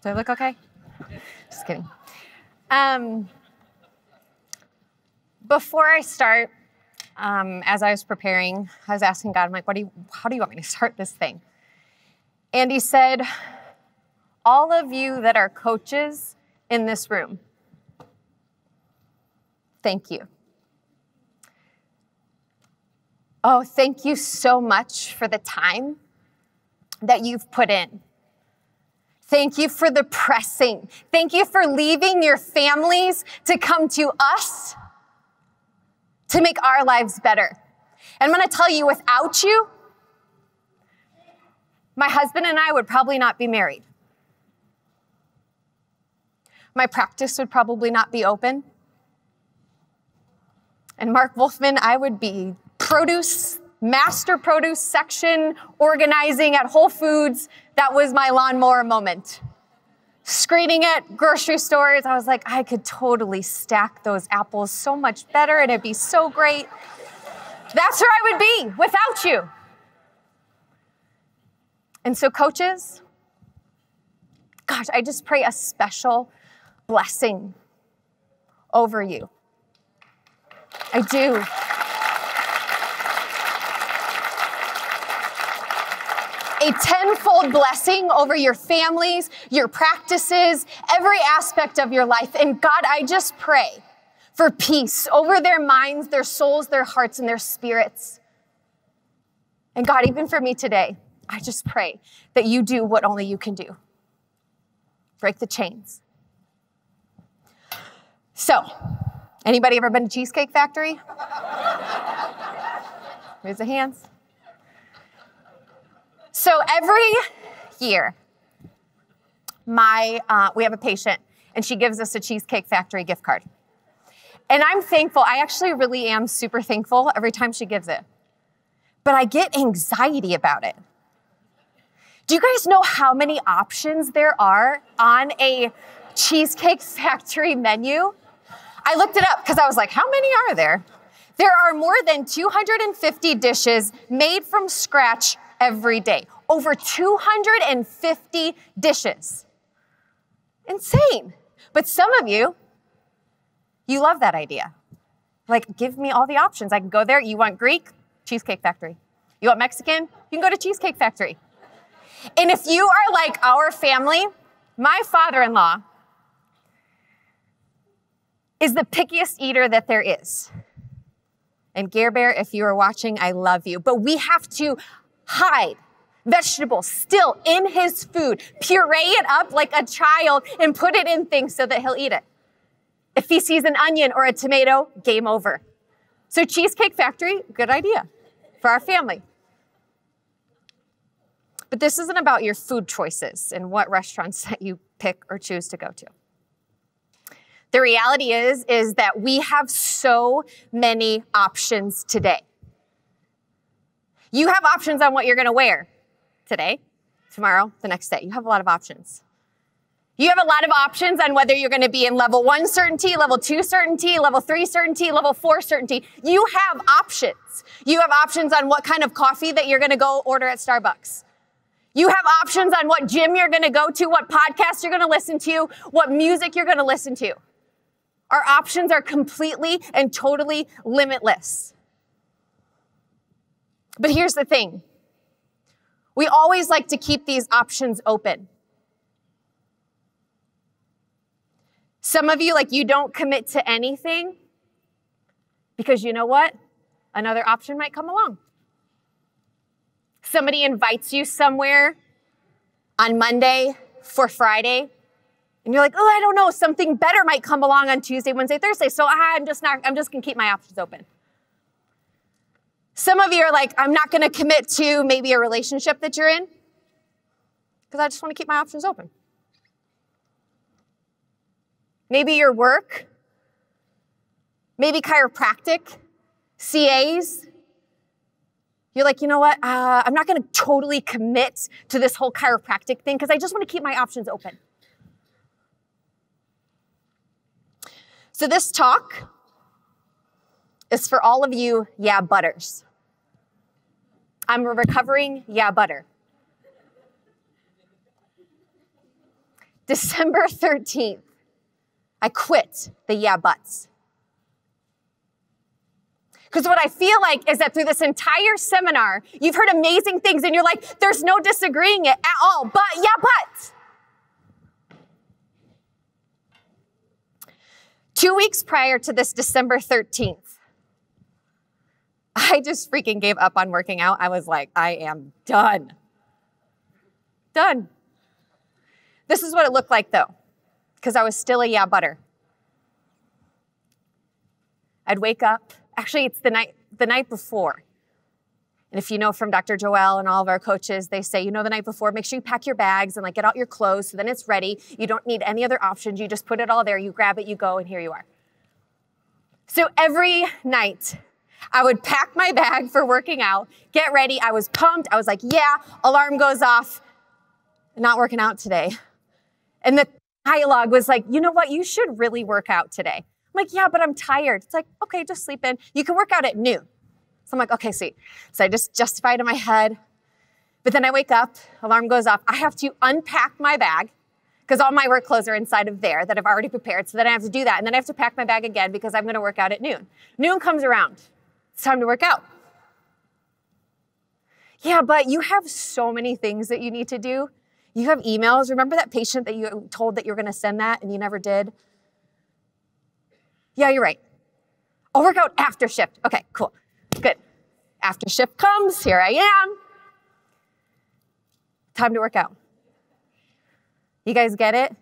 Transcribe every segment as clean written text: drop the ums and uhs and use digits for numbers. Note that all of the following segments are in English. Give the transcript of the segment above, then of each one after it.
Do I look okay? Just kidding. Before I start, as I was preparing, I was asking God, I'm like, how do you want me to start this thing? And he said, all of you that are coaches in this room, thank you. Oh, thank you so much for the time that you've put in. Thank you for the pressing. Thank you for leaving your families to come to us to make our lives better. And I'm going to tell you, without you, my husband and I would probably not be married. My practice would probably not be open. And Mark Wolfman, I would be master produce section organizing at Whole Foods. That was my lawnmower moment. Screening at grocery stores, I was like, I could totally stack those apples so much better and it'd be so great. That's where I would be without you. And so coaches, gosh, I just pray a special blessing over you. I do. A tenfold blessing over your families, your practices, every aspect of your life. And God, I just pray for peace over their minds, their souls, their hearts, and their spirits. And God, even for me today, I just pray that you do what only you can do. Break the chains. So, anybody ever been to Cheesecake Factory? Raise the hands. So every year, we have a patient, and she gives us a Cheesecake Factory gift card. And I'm thankful. I actually really am super thankful every time she gives it. But I get anxiety about it. Do you guys know how many options there are on a Cheesecake Factory menu? I looked it up because I was like, how many are there? There are more than 250 dishes made from scratch every day. Over 250 dishes. Insane. But some of you love that idea. Like, give me all the options. I can go there. You want Greek? Cheesecake Factory. You want Mexican? You can go to Cheesecake Factory. And if you are like our family, my father-in-law is the pickiest eater that there is. And Gare Bear, if you are watching, I love you. But we have to hide vegetables still in his food, puree it up like a child, and put it in things so that he'll eat it. If he sees an onion or a tomato, game over. So Cheesecake Factory, good idea for our family. But this isn't about your food choices and what restaurants that you pick or choose to go to. The reality is that we have so many options today. You have options on what you're going to wear today, tomorrow, the next day. You have a lot of options. You have a lot of options on whether you're going to be in level 1 certainty, level 2 certainty, level 3 certainty, level 4 certainty. You have options. You have options on what kind of coffee that you're going to go order at Starbucks. You have options on what gym you're going to go to, what podcast you're going to listen to, what music you're going to listen to. Our options are completely and totally limitless. But here's the thing. We always like to keep these options open. Some of you, you don't commit to anything because you know what? Another option might come along. Somebody invites you somewhere on Monday for Friday, and you're like, oh, I don't know, something better might come along on Tuesday, Wednesday, Thursday, so I'm just going to keep my options open. Some of you are like, I'm not going to commit to maybe a relationship that you're in because I just want to keep my options open. Maybe your work, maybe chiropractic, CAs. You're like, you know what? I'm not going to totally commit to this whole chiropractic thing because I just want to keep my options open. So this talk is for all of you yeah butters. I'm a recovering yeah butter. December 13th, I quit the yeah buts. Because what I feel like is that through this entire seminar, you've heard amazing things and you're like, there's no disagreeing it at all, but yeah, but. 2 weeks prior to this December 13th, I just freaking gave up on working out. I was like, I am done. Done. This is what it looked like though, because I was still a yeah butter. I'd wake up. Actually, it's the night before. And if you know from Dr. Joelle and all of our coaches, they say, the night before, make sure you pack your bags and get out your clothes so then it's ready. You don't need any other options. You just put it all there. You grab it, you go, and here you are. So every night, I would pack my bag for working out, get ready. I was pumped. I was like, yeah, alarm goes off. Not working out today. And the dialogue was like, you know what? You should really work out today. I'm like, yeah, but I'm tired. It's like, okay, just sleep in. You can work out at noon. So I'm like, okay, sweet. So I just justified in my head. But then I wake up, alarm goes off. I have to unpack my bag because all my work clothes are inside of there that I've already prepared. So then I have to do that. And then I have to pack my bag again because I'm going to work out at noon. Noon comes around. It's time to work out. Yeah, but you have so many things that you need to do. You have emails. Remember that patient that you told that you were going to send that and you never did? Yeah, you're right. I'll work out after shift. Okay, cool. Good. After shift comes, here I am. Time to work out. You guys get it?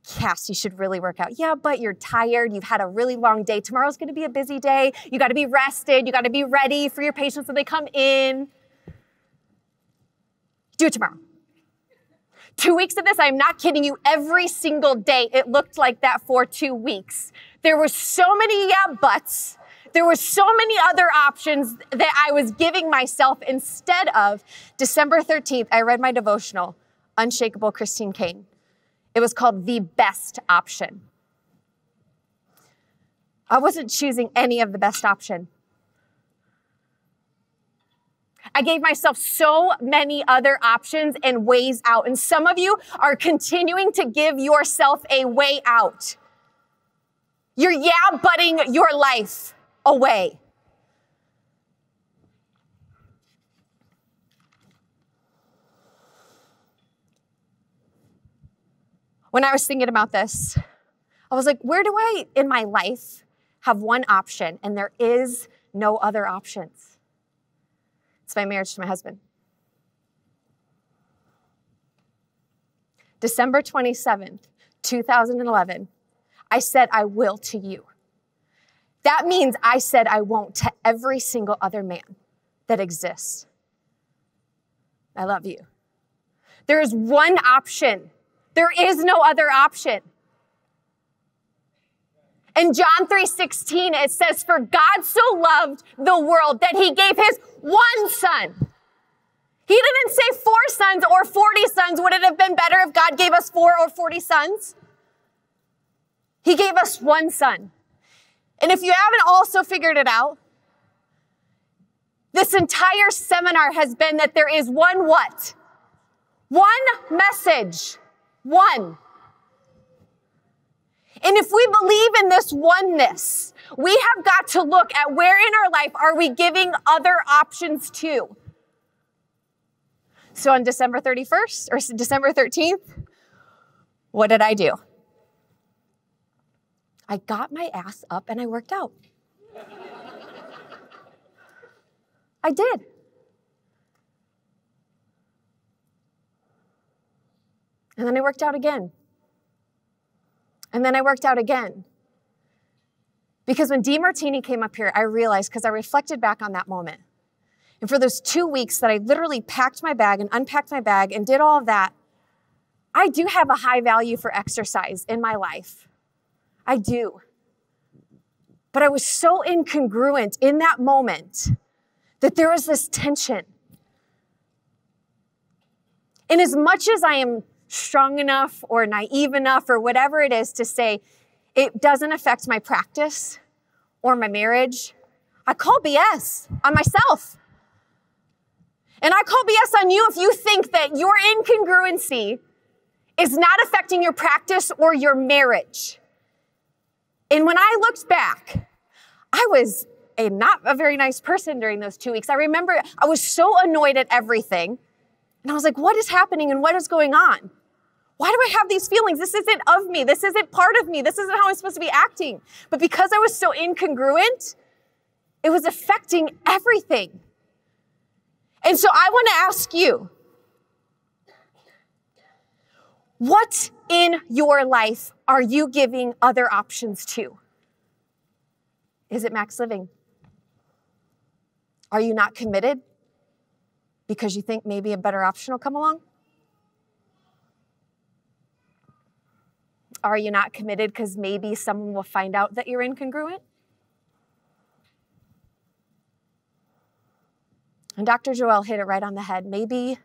Cassie, you should really work out. Yeah, but you're tired. You've had a really long day. Tomorrow's going to be a busy day. You got to be rested. You got to be ready for your patients when they come in. Do it tomorrow. 2 weeks of this, I'm not kidding you, every single day, it looked like that for 2 weeks. There were so many yeah buts. There were so many other options that I was giving myself instead of December 13th, I read my devotional, Unshakable Christine Kane. It was called The Best Option. I wasn't choosing any of the best option. I gave myself so many other options and ways out. And some of you are continuing to give yourself a way out. You're yeah-butting your life away. When I was thinking about this, I was like, where do I in my life have one option and there is no other options? It's my marriage to my husband. December 27th, 2011, I said I will to you. That means I said I won't to every single other man that exists. I love you. There is one option. There is no other option. In John 3:16, it says, for God so loved the world that he gave his one son. He didn't say 4 sons or 40 sons. Would it have been better if God gave us 4 or 40 sons? He gave us one son. And if you haven't also figured it out, this entire seminar has been that there is one what? One message. One. And if we believe in this oneness, we have got to look at where in our life are we giving other options to. So on December 31st or December 13th, what did I do? I got my ass up and I worked out. I did. And then I worked out again. And then I worked out again. Because when DeMartini came up here, I realized, because I reflected back on that moment. And for those 2 weeks that I literally packed my bag and unpacked my bag and did all of that, I do have a high value for exercise in my life. I do. But I was so incongruent in that moment that there was this tension. And as much as I am strong enough or naive enough or whatever it is to say, it doesn't affect my practice or my marriage, I call BS on myself. And I call BS on you if you think that your incongruency is not affecting your practice or your marriage. And when I looked back, I was not a very nice person during those 2 weeks. I remember I was so annoyed at everything. And I was like, what is happening and what is going on? Why do I have these feelings? This isn't of me. This isn't part of me. This isn't how I'm supposed to be acting. But because I was so incongruent, it was affecting everything. And so I want to ask you, what in your life are you giving other options to? Is it max living? Are you not committed because you think maybe a better option will come along? Are you not committed because maybe someone will find out that you're incongruent? And Dr. Joel hit it right on the head. Maybe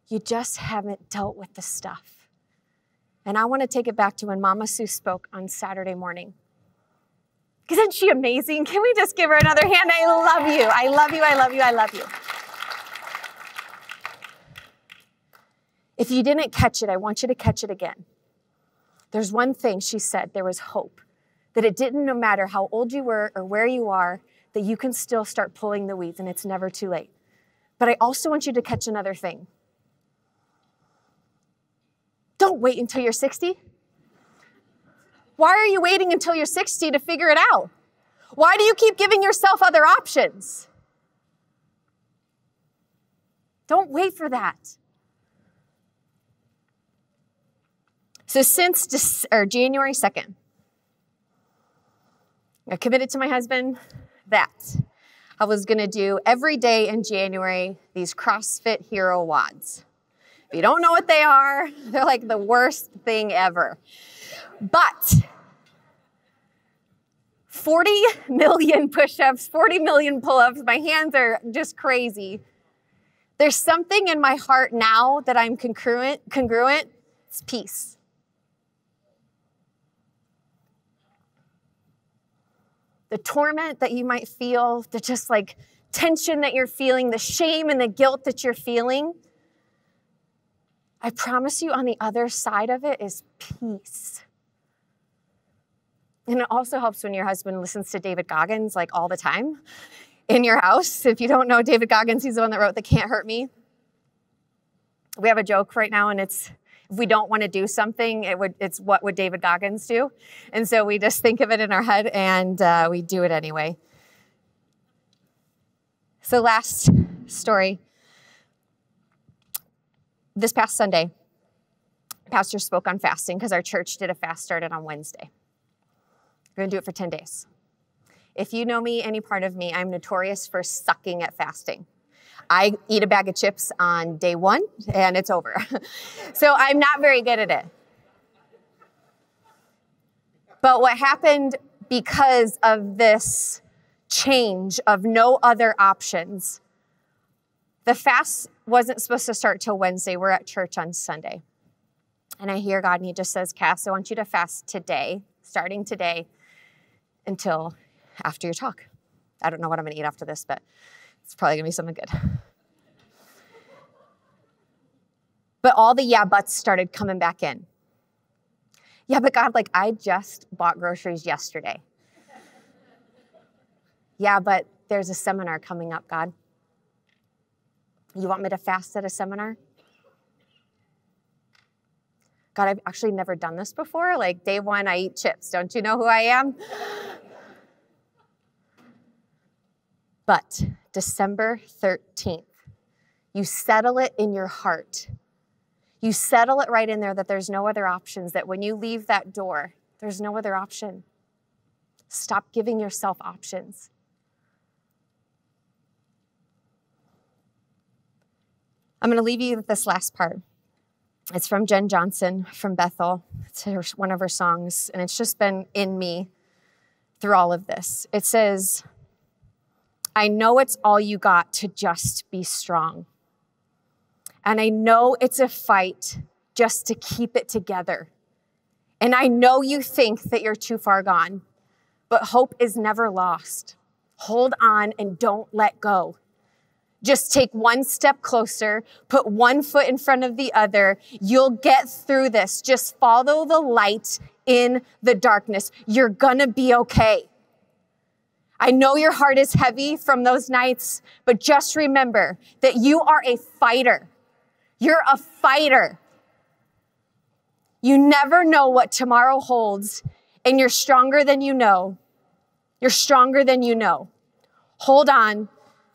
you just haven't dealt with the stuff. And I want to take it back to when Mama Sue spoke on Saturday morning. Isn't she amazing? Can we just give her another hand? I love you. I love you. I love you. I love you. If you didn't catch it, I want you to catch it again. There's one thing she said, there was hope. That it didn't, no matter how old you were or where you are, that you can still start pulling the weeds and it's never too late. But I also want you to catch another thing. Don't wait until you're 60. Why are you waiting until you're 60 to figure it out? Why do you keep giving yourself other options? Don't wait for that. So since January 2nd, I committed to my husband that I was going to do every day in January these CrossFit Hero WODs. If you don't know what they are, they're like the worst thing ever. But 40 million push-ups, 40 million pull-ups, my hands are just crazy. There's something in my heart now that I'm congruent, it's peace. The torment that you might feel, the just like tension that you're feeling, the shame and the guilt that you're feeling, I promise you on the other side of it is peace. And it also helps when your husband listens to David Goggins like all the time in your house. If you don't know David Goggins, he's the one that wrote The Can't Hurt Me. We have a joke right now, and it's, if we don't want to do something, it's what would David Goggins do? And so we just think of it in our head, and we do it anyway. So last story. This past Sunday, pastor spoke on fasting because our church did a fast started on Wednesday. We're going to do it for 10 days. If you know me, any part of me, I'm notorious for sucking at fasting. I eat a bag of chips on day 1 and it's over. So I'm not very good at it. But what happened because of this change of no other options, the fast wasn't supposed to start till Wednesday. We're at church on Sunday. And I hear God and he just says, Cass, I want you to fast today, starting today, until after your talk. I don't know what I'm gonna eat after this, but it's probably gonna be something good. But all the yeah buts started coming back in. Yeah, but God, like I just bought groceries yesterday. Yeah, but there's a seminar coming up, God. You want me to fast at a seminar? God, I've actually never done this before. Like day 1, I eat chips. Don't you know who I am? But December 13th, you settle it in your heart. You settle it right in there that there's no other options, that when you leave that door, there's no other option. Stop giving yourself options. I'm going to leave you with this last part. It's from Jen Johnson from Bethel. It's one of her songs, and it's just been in me through all of this. It says, I know it's all you got to just be strong. And I know it's a fight just to keep it together. And I know you think that you're too far gone, but hope is never lost. Hold on and don't let go. Just take one step closer, put one foot in front of the other. You'll get through this. Just follow the light in the darkness. You're gonna be okay. I know your heart is heavy from those nights, but just remember that you are a fighter. You're a fighter. You never know what tomorrow holds, and you're stronger than you know. You're stronger than you know. Hold on.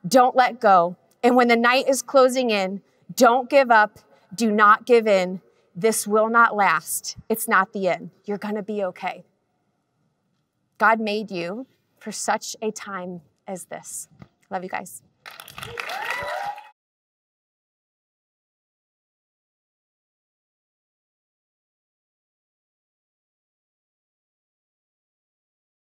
Don't let go. And when the night is closing in, don't give up. Do not give in. This will not last. It's not the end. You're going to be okay. God made you for such a time as this. Love you guys.